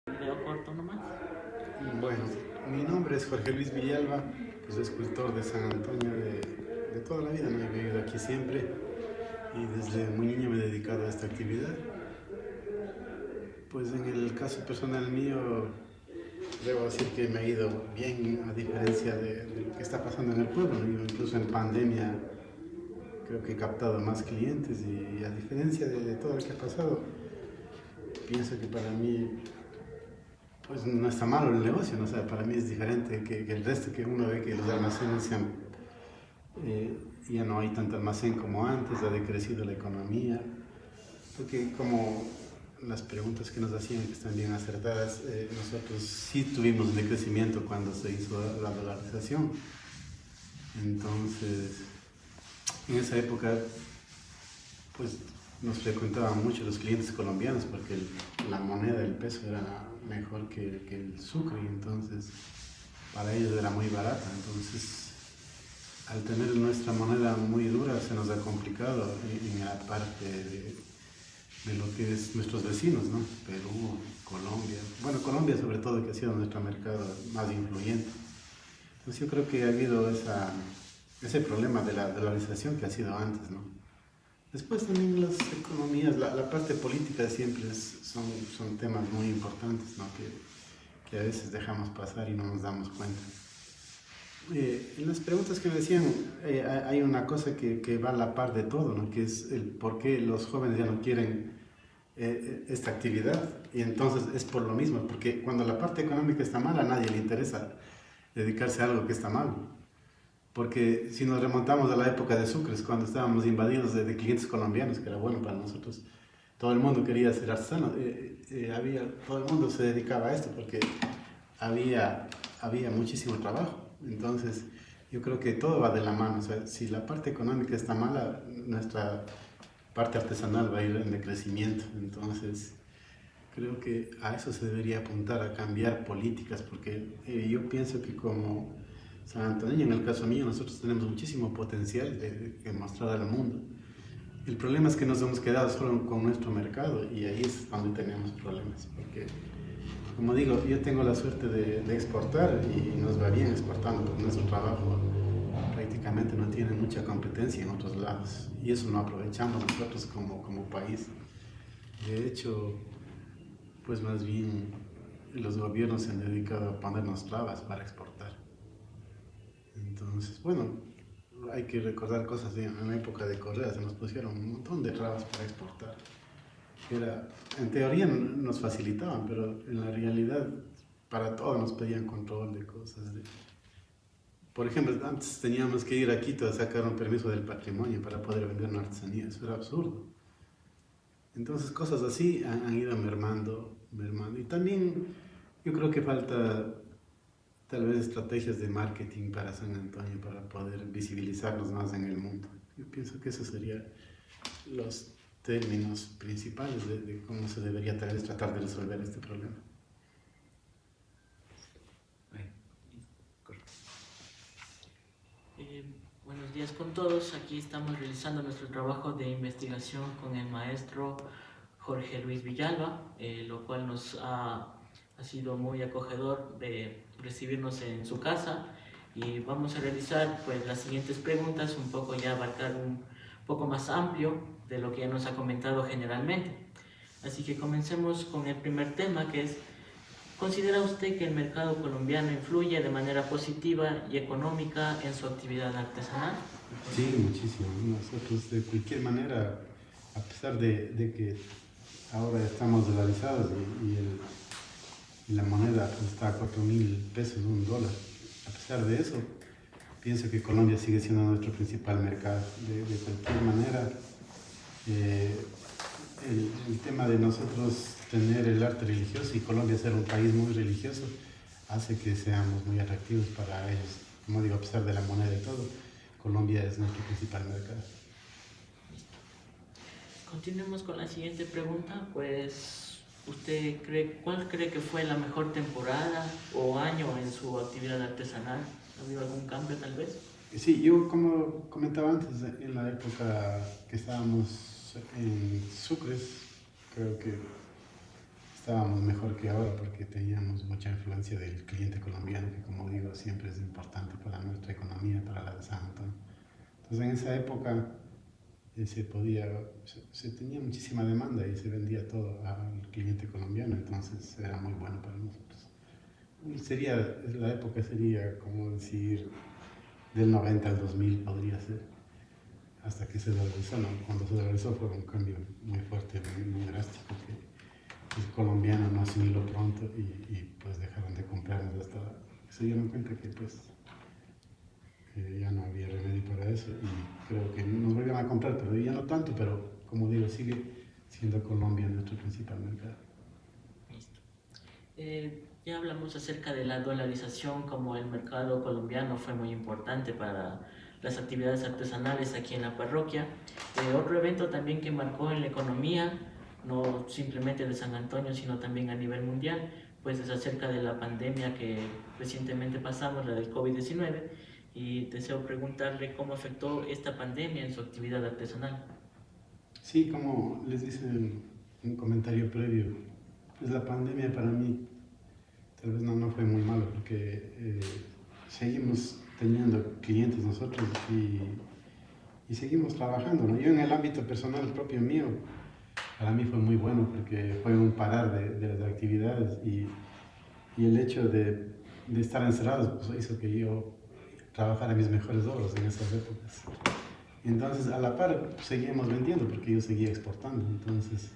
Video corto nomás. Bueno, mi nombre es Jorge Luis Villalba, pues soy escultor de San Antonio de toda la vida, ¿no? He vivido aquí siempre y desde muy niño me he dedicado a esta actividad. Pues en el caso personal mío, debo decir que me ha ido bien a diferencia de lo que está pasando en el pueblo, ¿no? Yo incluso en pandemia creo que he captado más clientes y a diferencia de todo lo que ha pasado, pienso que para mí pues no está malo el negocio, ¿no? O sea, para mí es diferente que el resto, que uno ve que los almacenes ya no hay tanto almacén como antes, ha decrecido la economía, porque como las preguntas que nos hacían que están bien acertadas, nosotros sí tuvimos un decrecimiento cuando se hizo la dolarización. Entonces, en esa época, pues nos frecuentaban mucho los clientes colombianos porque la moneda del peso era mejor que el sucre, y entonces para ellos era muy barata. Entonces, al tener nuestra moneda muy dura, se nos ha complicado en la parte de lo que es nuestros vecinos, ¿no? Perú, Colombia. Bueno, Colombia sobre todo, que ha sido nuestro mercado más influyente. Entonces yo creo que ha habido ese problema de la dolarización que ha sido antes, ¿no? Después también las economías, la parte política siempre son temas muy importantes, ¿no? Que a veces dejamos pasar y no nos damos cuenta. En las preguntas que me decían, hay una cosa que va a la par de todo, ¿no? Que es el por qué los jóvenes ya no quieren esta actividad. Y entonces es por lo mismo, porque cuando la parte económica está mal, a nadie le interesa dedicarse a algo que está mal. Porque si nos remontamos a la época de Sucres, cuando estábamos invadidos de clientes colombianos, que era bueno para nosotros, todo el mundo quería ser artesano, todo el mundo se dedicaba a esto porque había muchísimo trabajo. Entonces, yo creo que todo va de la mano. O sea, si la parte económica está mala, nuestra parte artesanal va a ir en decrecimiento. Entonces, creo que a eso se debería apuntar, a cambiar políticas, porque yo pienso que como San Antonio, en el caso mío, nosotros tenemos muchísimo potencial de mostrar al mundo. El problema es que nos hemos quedado solo con nuestro mercado y ahí es donde tenemos problemas, porque como digo, yo tengo la suerte de exportar y nos va bien exportando, porque nuestro trabajo prácticamente no tiene mucha competencia en otros lados y eso no aprovechamos nosotros como país. De hecho, pues más bien los gobiernos se han dedicado a ponernos trabas para exportar. Entonces, bueno, hay que recordar cosas en la época de Correa, se nos pusieron un montón de trabas para exportar. En teoría nos facilitaban, pero en la realidad para todo nos pedían control de cosas. Por ejemplo, antes teníamos que ir a Quito a sacar un permiso del patrimonio para poder vender una artesanía, eso era absurdo. Entonces cosas así han ido mermando, mermando. Y también yo creo que falta tal vez estrategias de marketing para San Antonio para poder visibilizarnos más en el mundo. Yo pienso que esos serían los términos principales de cómo se debería tal vez tratar de resolver este problema. Eh, Buenos días con todos. Aquí estamos realizando nuestro trabajo de investigación con el maestro Jorge Luis Villalba, lo cual ha sido muy acogedor de recibirnos en su casa y vamos a realizar pues las siguientes preguntas, un poco ya abarcar un poco más amplio de lo que ya nos ha comentado generalmente. Así que comencemos con el primer tema, que es: ¿considera usted que el mercado colombiano influye de manera positiva y económica en su actividad artesanal? Sí, muchísimo. Nosotros de cualquier manera, a pesar de que ahora estamos dolarizados y la moneda pues, está a 4.000 pesos, $1, a pesar de eso, pienso que Colombia sigue siendo nuestro principal mercado. De cualquier manera, eh, el tema de nosotros tener el arte religioso y Colombia ser un país muy religioso hace que seamos muy atractivos para ellos. Como digo, a pesar de la moneda y todo, Colombia es nuestro principal mercado. Continuemos con la siguiente pregunta, pues ¿cuál cree que fue la mejor temporada o año en su actividad artesanal? ¿Ha habido algún cambio tal vez? Sí, yo como comentaba antes, en la época que estábamos en Sucres, creo que estábamos mejor que ahora porque teníamos mucha influencia del cliente colombiano, que como digo, siempre es importante para nuestra economía, para la de San Antonio. Entonces en esa época se tenía muchísima demanda y se vendía todo al cliente colombiano, entonces era muy bueno para nosotros. La época sería como decir del 90 al 2000 podría ser, hasta que se dolarizó, ¿no? Cuando se dolarizó fue un cambio muy fuerte, muy drástico, que el colombiano no asimiló pronto y pues dejaron de comprarnos hasta se dieron cuenta que pues ya no había remedio para eso y creo que nos volvieron a comprar, pero ya no tanto, pero como digo, sigue siendo Colombia nuestro principal mercado. Listo. Ya hablamos acerca de la dolarización, como el mercado colombiano fue muy importante para las actividades artesanales aquí en la parroquia. Otro evento también que marcó en la economía, no simplemente de San Antonio, sino también a nivel mundial, pues es acerca de la pandemia que recientemente pasamos, la del COVID-19, y deseo preguntarle cómo afectó esta pandemia en su actividad artesanal. Sí, como les dice en un comentario previo, pues la pandemia para mí tal vez no fue muy malo porque seguimos teniendo clientes nosotros y seguimos trabajando, ¿no? Yo en el ámbito personal propio mío, para mí fue muy bueno porque fue un parar de las actividades y el hecho de estar encerrados pues, hizo que yo trabajara mis mejores horas en esas épocas. Entonces, a la par, seguíamos vendiendo porque yo seguía exportando. Entonces,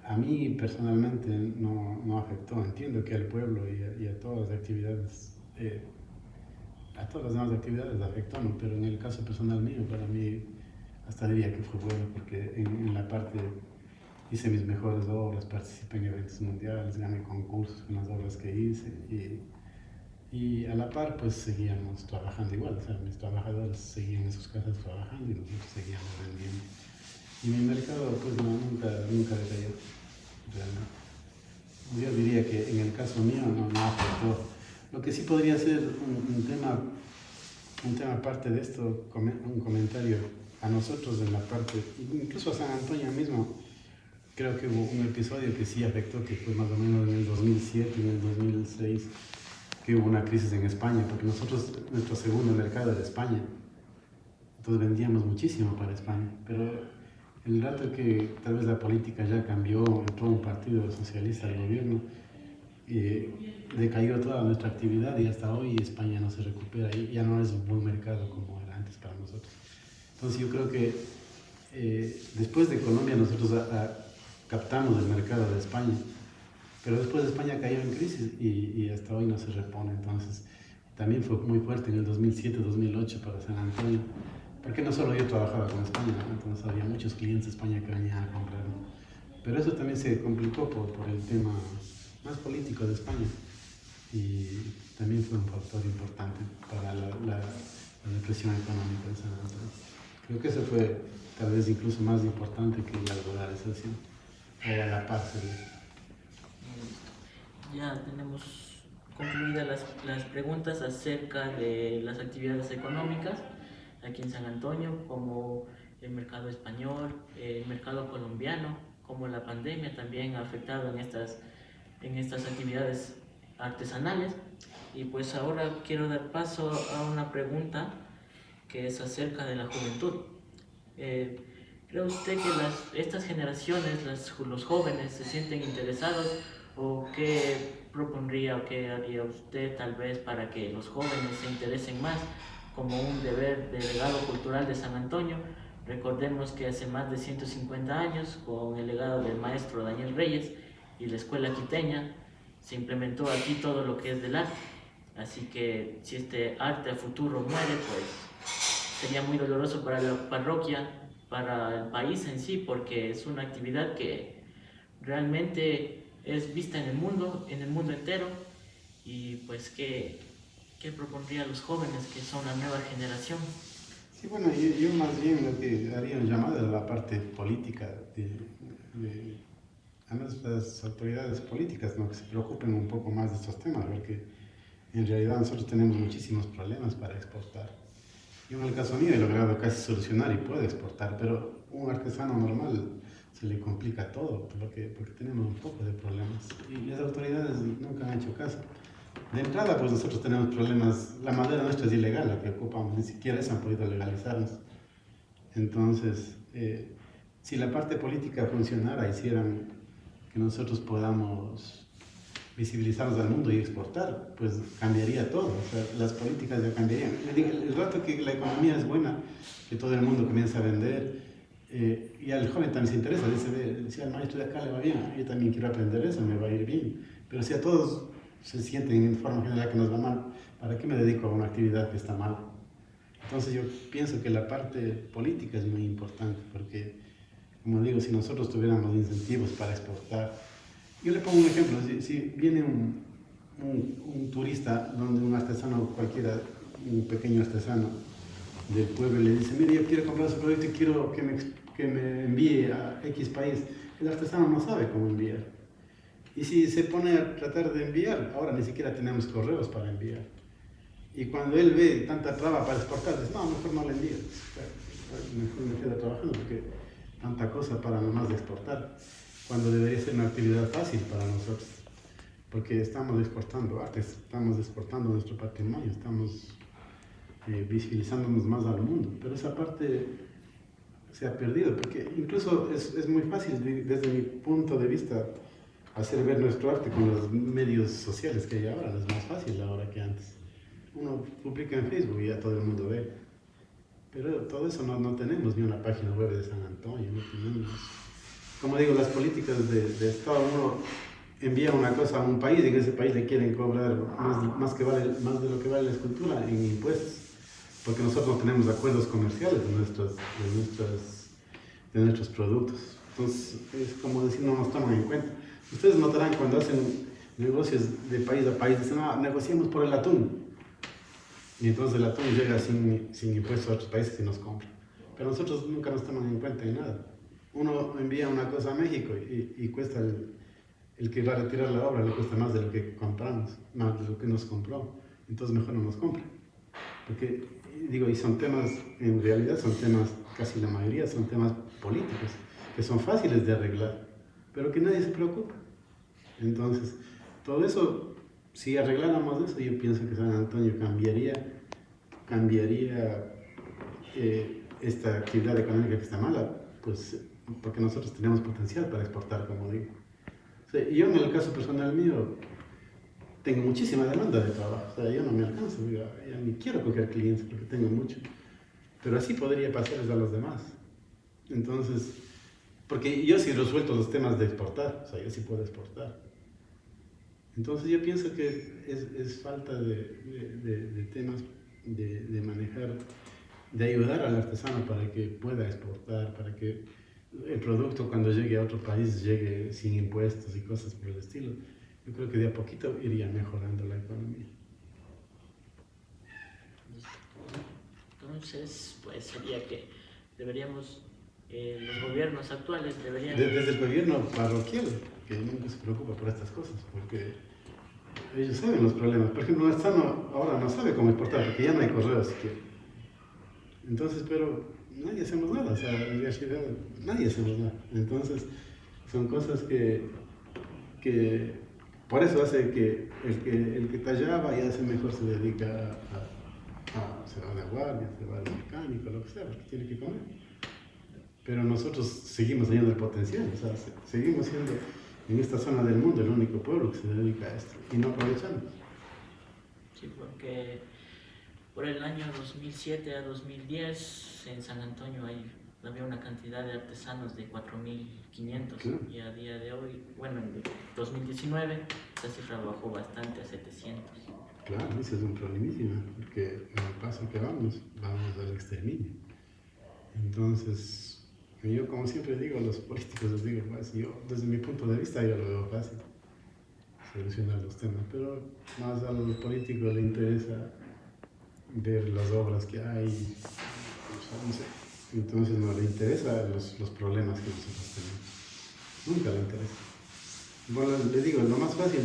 a mí personalmente no afectó. Entiendo que al pueblo y a todas las actividades, a todas las demás actividades afectó, ¿no? Pero en el caso personal mío, para mí, hasta diría que fue bueno porque en la parte hice mis mejores obras, participé en eventos mundiales, gané concursos con las obras que hice y a la par pues seguíamos trabajando igual, o sea, mis trabajadores seguían en sus casas trabajando y nosotros seguíamos vendiendo. Y mi mercado pues no, nunca decayó, realmente. Yo diría que en el caso mío no afectó. Lo que sí podría ser un tema aparte de esto, un comentario a nosotros en la parte, incluso a San Antonio mismo, creo que hubo un episodio que sí afectó, que fue más o menos en el 2007, en el 2006, que hubo una crisis en España, porque nosotros, nuestro segundo mercado era España, entonces vendíamos muchísimo para España, pero el rato que tal vez la política ya cambió, entró un partido socialista al gobierno, decayó toda nuestra actividad y hasta hoy España no se recupera y ya no es un buen mercado como era antes para nosotros. Entonces yo creo que después de Colombia nosotros captamos el mercado de España, pero después España cayó en crisis y hasta hoy no se repone. Entonces también fue muy fuerte en el 2007-2008 para San Antonio, porque no solo yo trabajaba con España, ¿no? Entonces había muchos clientes de España que venían a comprar, ¿no? Pero eso también se complicó por el tema más político de España y también fue un factor importante para la depresión económica de San Antonio. Creo que eso fue tal vez incluso más importante que la dolarización o a la par sería. Ya tenemos concluidas las preguntas acerca de las actividades económicas aquí en San Antonio, como el mercado español, el mercado colombiano, como la pandemia también ha afectado en estas actividades artesanales. Y pues ahora quiero dar paso a una pregunta que es acerca de la juventud. ¿Cree usted que estas generaciones, los jóvenes, se sienten interesados o qué propondría o qué haría usted tal vez para que los jóvenes se interesen más como un deber de legado cultural de San Antonio? Recordemos que hace más de 150 años, con el legado del maestro Daniel Reyes y la escuela quiteña, se implementó aquí todo lo que es del arte. Así que si este arte a futuro muere, pues sería muy doloroso para la parroquia, para el país en sí, porque es una actividad que realmente es vista en el mundo entero, y pues ¿qué propondría a los jóvenes que son la nueva generación? Sí, bueno, yo más bien lo que haría un llamado a la parte política, a nuestras autoridades políticas, ¿no? Que se preocupen un poco más de estos temas, porque en realidad nosotros tenemos muchísimos problemas para exportar. Yo en el caso mío he logrado casi solucionar y puedo exportar, pero un artesano normal se le complica todo, porque tenemos un poco de problemas. Y las autoridades nunca han hecho caso. De entrada, pues nosotros tenemos problemas, la madera nuestra es ilegal, la que ocupamos, ni siquiera eso han podido legalizarnos. Entonces, si la parte política funcionara, hicieran que nosotros podamos visibilizarnos al mundo y exportar, pues cambiaría todo, o sea, las políticas ya cambiarían. El rato que la economía es buena, que todo el mundo comienza a vender, y al joven también se interesa, dice, si al maestro de acá le va bien, yo también quiero aprender eso, me va a ir bien. Pero si a todos se sienten en forma general que nos va mal, ¿para qué me dedico a una actividad que está mal? Entonces yo pienso que la parte política es muy importante, porque, como digo, si nosotros tuviéramos incentivos para exportar, yo le pongo un ejemplo, si viene un turista donde un artesano cualquiera, un pequeño artesano del pueblo, le dice, mire, yo quiero comprar su producto y quiero que me envíe a X país, el artesano no sabe cómo enviar. Y si se pone a tratar de enviar, ahora ni siquiera tenemos correos para enviar. Y cuando él ve tanta traba para exportar, dice, no, mejor no le envío. Mejor me quedo trabajando porque tanta cosa para nomás exportar, cuando debería ser una actividad fácil para nosotros. Porque estamos exportando arte, estamos exportando nuestro patrimonio, estamos visibilizándonos más al mundo. Pero esa parte se ha perdido, porque incluso es muy fácil, desde mi punto de vista, hacer ver nuestro arte con los medios sociales que hay ahora. Es más fácil ahora que antes. Uno publica en Facebook y ya todo el mundo ve. Pero todo eso no tenemos, ni una página web de San Antonio, no tenemos. Como digo, las políticas de Estado, uno envía una cosa a un país y en ese país le quieren cobrar más de lo que vale la escultura en impuestos. Porque nosotros no tenemos acuerdos comerciales de nuestros productos. Entonces, es como decir, no nos toman en cuenta. Ustedes notarán cuando hacen negocios de país a país, dicen, negociamos por el atún. Y entonces el atún llega sin impuestos a otros países y nos compra. Pero nosotros nunca nos toman en cuenta en nada. Uno envía una cosa a México y cuesta el que va a retirar la obra, le cuesta más de lo que compramos, más de lo que nos compró. Entonces mejor no nos compra. Porque, digo, y son temas, en realidad son temas, casi la mayoría son temas políticos, que son fáciles de arreglar, pero que nadie se preocupa. Entonces, todo eso, si arregláramos eso, yo pienso que San Antonio cambiaría esta actividad económica que está mala, pues porque nosotros tenemos potencial para exportar, como digo. O sea, yo en el caso personal mío, tengo muchísima demanda de trabajo, o sea, yo no me alcanzo, ya ni quiero coger clientes porque tengo mucho, pero así podría pasarles a los demás. Entonces, porque yo sí resuelto los temas de exportar, o sea, yo sí puedo exportar. Entonces yo pienso que es falta de temas de manejar, de ayudar al artesano para que pueda exportar, para que el producto cuando llegue a otro país llegue sin impuestos y cosas por el estilo. Yo creo que de a poquito iría mejorando la economía. Entonces, pues sería que deberíamos, los gobiernos actuales deberían... Desde el gobierno parroquial, que nunca se preocupa por estas cosas, porque ellos saben los problemas. Por ejemplo, el artesano ahora no sabe cómo exportar, porque ya no hay correos siquiera. Entonces, pero nadie hacemos nada, o sea, en realidad nadie hacemos nada. Entonces, son cosas que por eso hace que el que tallaba ya mejor se dedica se va a la guardia, se va al mecánico, lo que sea, porque tiene que comer. Pero nosotros seguimos teniendo el potencial, o sea, seguimos siendo en esta zona del mundo el único pueblo que se dedica a esto y no aprovechamos. Sí, porque por el año 2007 a 2010 en San Antonio había una cantidad de artesanos de 4.500 Claro. y a día de hoy, bueno, en 2019 esa cifra bajó bastante a 700. Claro, ese es un problemísimo, porque al paso que vamos al exterminio. Entonces, yo como siempre digo a los políticos, les digo, pues, yo desde mi punto de vista yo lo veo fácil solucionar los temas, pero más a los políticos les interesa ver las obras que hay, no sé. Entonces no le interesa los problemas que nosotros tenemos, nunca le interesa. Bueno, le digo, lo más fácil,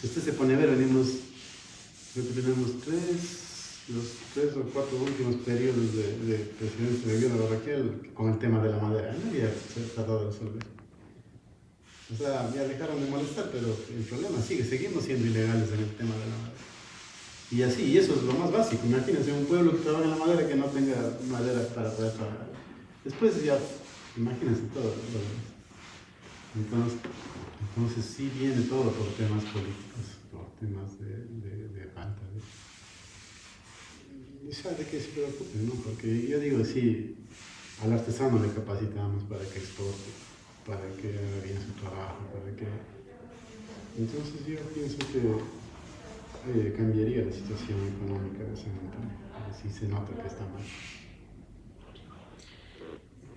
si usted se pone a ver, creo que tenemos los 3 o 4 últimos periodos de presidencia de Guerra Raquel con el tema de la madera. No había tratado de resolver. O sea, ya dejaron de molestar, pero el problema seguimos siendo ilegales en el tema de la madera. Y así, y eso es lo más básico. Imagínense un pueblo que trabaja en la madera que no tenga madera para poder trabajar. Después ya, imagínense todo lo demás. Entonces sí viene todo por temas políticos, por temas de falta de... Y sabe de que se preocupen, ¿no? Porque yo digo, sí, al artesano le capacitamos para que exporte, para que haga bien su trabajo, para que... Entonces yo pienso que cambiaría la situación económica de ese montaña, si se nota que está mal.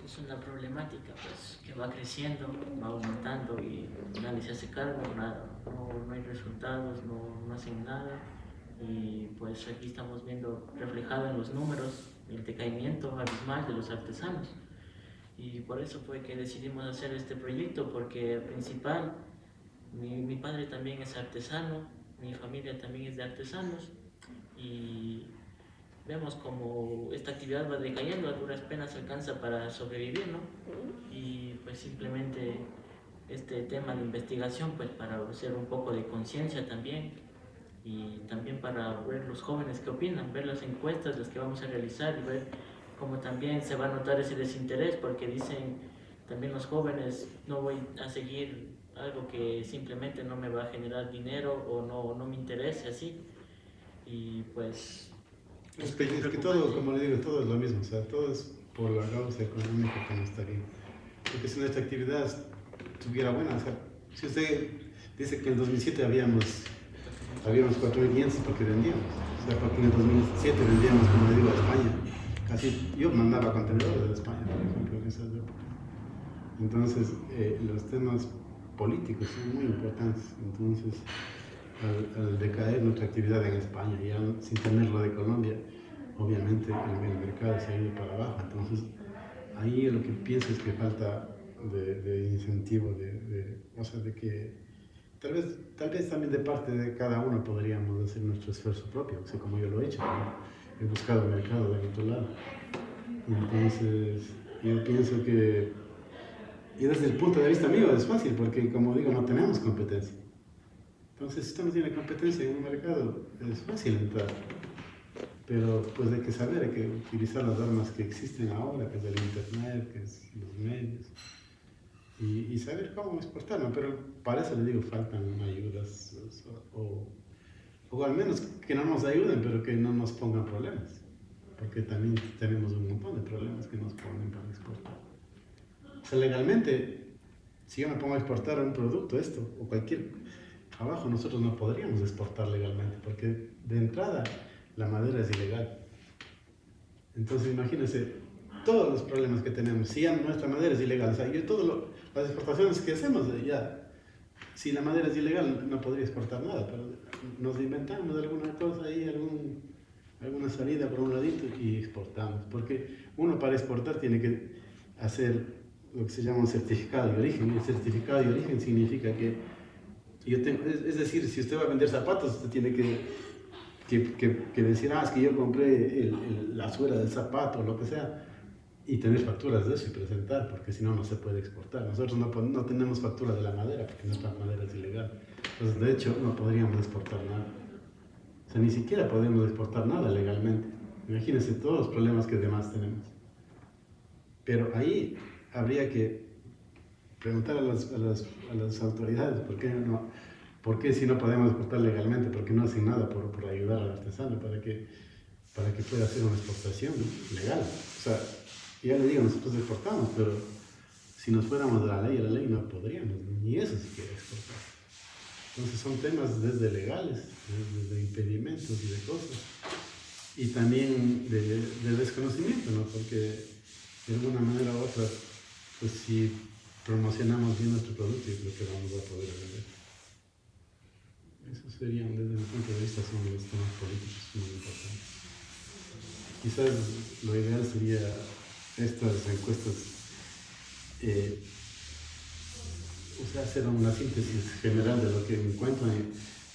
Es una problemática pues, que va creciendo, va aumentando y nadie se hace cargo, no hay resultados, no hacen nada. Y pues aquí estamos viendo reflejado en los números el decaimiento abismal de los artesanos. Y por eso fue que decidimos hacer este proyecto, porque al principal, mi padre también es artesano, mi familia también es de artesanos, y vemos como esta actividad va decayendo, a duras penas alcanza para sobrevivir, ¿no? Y pues simplemente este tema de investigación, pues para hacer un poco de conciencia también, y también para ver los jóvenes qué opinan, ver las encuestas, las que vamos a realizar y ver cómo también se va a notar ese desinterés, porque dicen también los jóvenes, no voy a seguir algo que simplemente no me va a generar dinero o no me interese así. Y pues Es que todo, como le digo, todo es lo mismo, o sea, todo es por la causa económica que no está bien. Porque si nuestra actividad estuviera buena, o sea, si usted dice que en 2007 habíamos 4.500 porque vendíamos, o sea, porque en el 2007 vendíamos, como le digo, a España. Casi, yo mandaba contenedores de España, por ejemplo, en esas épocas. Entonces, los temas políticos son muy importantes. Entonces, al decaer nuestra actividad en España, ya sin tener lo de Colombia, obviamente el mercado se ha ido para abajo. Entonces, ahí lo que pienso es que falta de incentivo, o sea, de que tal vez también de parte de cada uno podríamos hacer nuestro esfuerzo propio, o sea, como yo lo he hecho, ¿no? He buscado mercado de otro lado. Entonces, yo pienso que, y desde el punto de vista mío es fácil, porque como digo, no tenemos competencia. Entonces, si usted no tiene competencia en un mercado, es fácil entrar. Pero pues hay que saber, hay que utilizar las armas que existen ahora, que es el internet, que es los medios, y saber cómo exportarlo. Pero para eso le digo, faltan ayudas, o al menos que no nos ayuden, pero que no nos pongan problemas. Porque también tenemos un montón de problemas que nos ponen para exportar. O sea, legalmente, si yo me pongo a exportar un producto, o cualquier trabajo, nosotros no podríamos exportar legalmente, porque de entrada la madera es ilegal. Entonces imagínense todos los problemas que tenemos, si ya nuestra madera es ilegal, o sea, las exportaciones que hacemos, ya, si la madera es ilegal no podría exportar nada, pero nos inventamos alguna cosa ahí, alguna salida por un ladito y exportamos, porque uno para exportar tiene que hacer lo que se llama un certificado de origen, y el certificado de origen significa que es decir, si usted va a vender zapatos, usted tiene que decir, es que yo compré la suela del zapato o lo que sea, y tener facturas de eso y presentar, porque si no, no se puede exportar. Nosotros no tenemos factura de la madera, porque nuestra madera es ilegal. Entonces, de hecho, no podríamos exportar nada. O sea, ni siquiera podemos exportar nada legalmente. Imagínense todos los problemas que demás tenemos. Pero ahí habría que preguntar a las autoridades por qué si no podemos exportar legalmente, por qué no hacen nada por ayudar al artesano para que pueda hacer una exportación, ¿no? Legal. O sea, ya le digo, nosotros exportamos, pero si nos fuéramos de la ley no podríamos, ni eso siquiera exportar. Entonces son temas desde legales, desde impedimentos y de cosas, y también de desconocimiento, ¿no? Porque de alguna manera u otra, pues si promocionamos bien nuestro producto, yo creo que vamos a poder vender. Eso serían, desde mi punto de vista, son los temas políticos muy importantes. Quizás lo ideal sería estas encuestas, o sea, hacer una síntesis general de lo que encuentran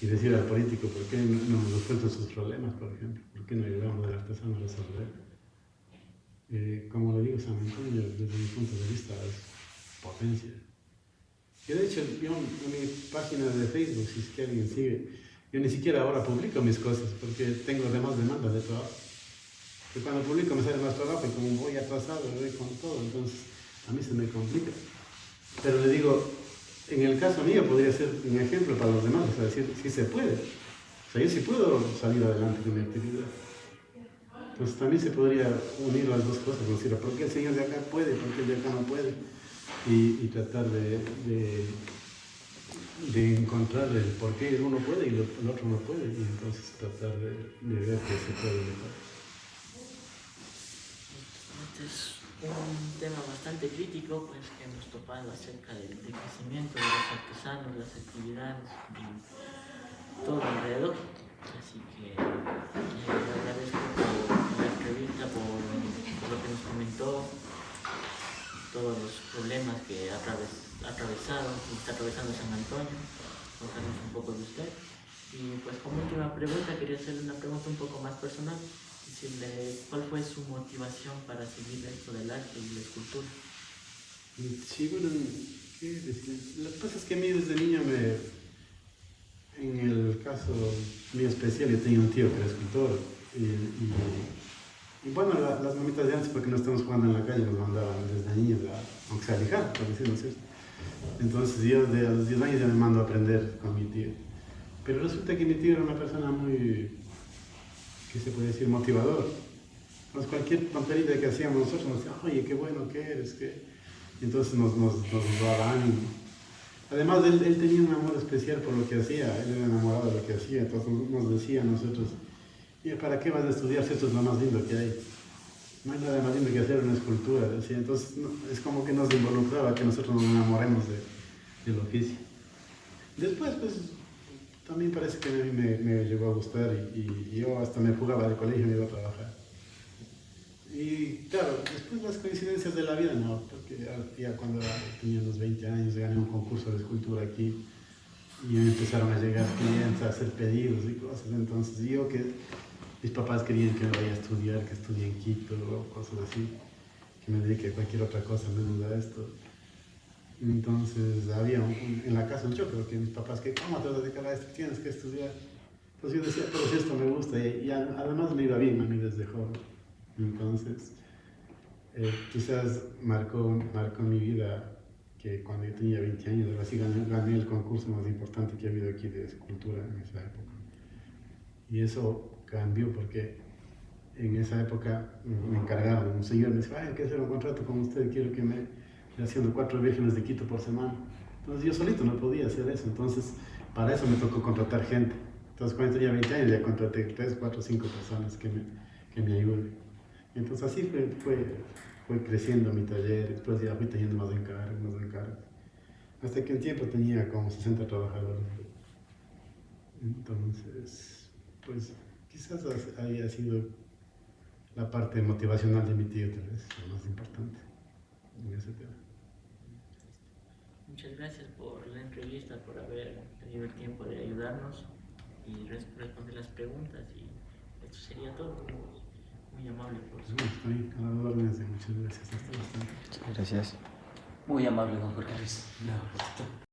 y y decir al político, ¿por qué no nos resuelven sus problemas, por ejemplo? ¿Por qué no ayudamos al artesano a resolver? Como le digo, San Antonio, desde mi punto de vista, es potencia. Y de hecho, yo en mi página de Facebook, si es que alguien sigue, yo ni siquiera ahora publico mis cosas porque tengo demás demandas de trabajo. Y cuando publico me sale más trabajo y como voy atrasado, voy con todo, entonces a mí se me complica. Pero le digo, en el caso mío podría ser un ejemplo para los demás, o sea, decir, sí se puede. O sea, yo sí puedo salir adelante con mi actividad. Entonces también se podría unir las dos cosas, decir, ¿por qué el señor de acá puede? ¿Por qué el de acá no puede? Y tratar de encontrar el por qué uno puede y el otro no puede, y entonces tratar de ver qué se puede mejorar. Este es un tema bastante crítico, pues que hemos topado acerca del crecimiento de los artesanos, las actividades y todo alrededor. Así que le agradezco por la entrevista, por lo que nos comentó, todos los problemas que ha atravesado y está atravesando San Antonio. Contarnos un poco de usted. Y pues como última pregunta, quería hacerle una pregunta un poco más personal. Decirle, ¿cuál fue su motivación para seguir esto del arte y la escultura? Sí, bueno, ¿qué decir? Lo que pasa es que a mí desde niño en el caso mío especial, yo tenía un tío que era escultor. Y bueno, las mamitas de antes, porque no estamos jugando en la calle, nos mandaban desde niños, aunque sea lijar, por decirlo así. Entonces yo a los 10 años ya me mando a aprender con mi tío. Pero resulta que mi tío era una persona muy, ¿qué se puede decir?, motivador. Entonces cualquier tonterita que hacíamos nosotros nos decía, oye, qué bueno que eres, que... Y entonces nos daba ánimo. Además, él tenía un amor especial por lo que hacía, él era enamorado de lo que hacía, entonces nos decía a nosotros, ¿para qué vas a estudiar si esto es lo más lindo que hay? No hay nada más lindo que hacer una escultura, decía. Entonces es como que nos involucraba, que nosotros nos enamoremos del oficio. Después, pues, también parece que a mí me llegó a gustar y yo hasta me fugaba del colegio y me iba a trabajar. Y claro, después las coincidencias de la vida, no, porque ya cuando tenía unos 20 años gané un concurso de escultura aquí y me empezaron a llegar clientes a hacer pedidos y cosas. Entonces yo que mis papás querían que me vaya a estudiar, que estudie en Quito o cosas así, que me dedique a cualquier otra cosa menos a esto. Entonces había en la casa un choque, porque mis papás, que ¿cómo te vas a dedicar a esto? Tienes que estudiar. Entonces yo decía, pero si esto me gusta, y además me iba bien a mí desde joven. Entonces, quizás marcó mi vida que cuando yo tenía 20 años, ahora sí gané el concurso más importante que ha habido aquí de escultura en esa época. Y eso cambió porque en esa época me encargaron, un señor me dijo, hay que hacer un contrato con usted, quiero que me esté haciendo 4 vírgenes de Quito por semana. Entonces yo solito no podía hacer eso, entonces para eso me tocó contratar gente. Entonces cuando tenía 20 años ya contraté 3, 4, 5 personas que me ayuden. Entonces así fue creciendo mi taller, después ya fui teniendo más encargos. Hasta que un tiempo tenía como 60 trabajadores. Entonces, pues quizás haya sido la parte motivacional de mi tío, tal vez, lo más importante en ese tema. Muchas gracias por la entrevista, por haber tenido el tiempo de ayudarnos y responder las preguntas. Y esto sería todo. Muy amable por su... Estoy a las órdenes, muchas gracias. Hasta bastante. Muchas gracias. Muy amable, don Jorge Luis. No.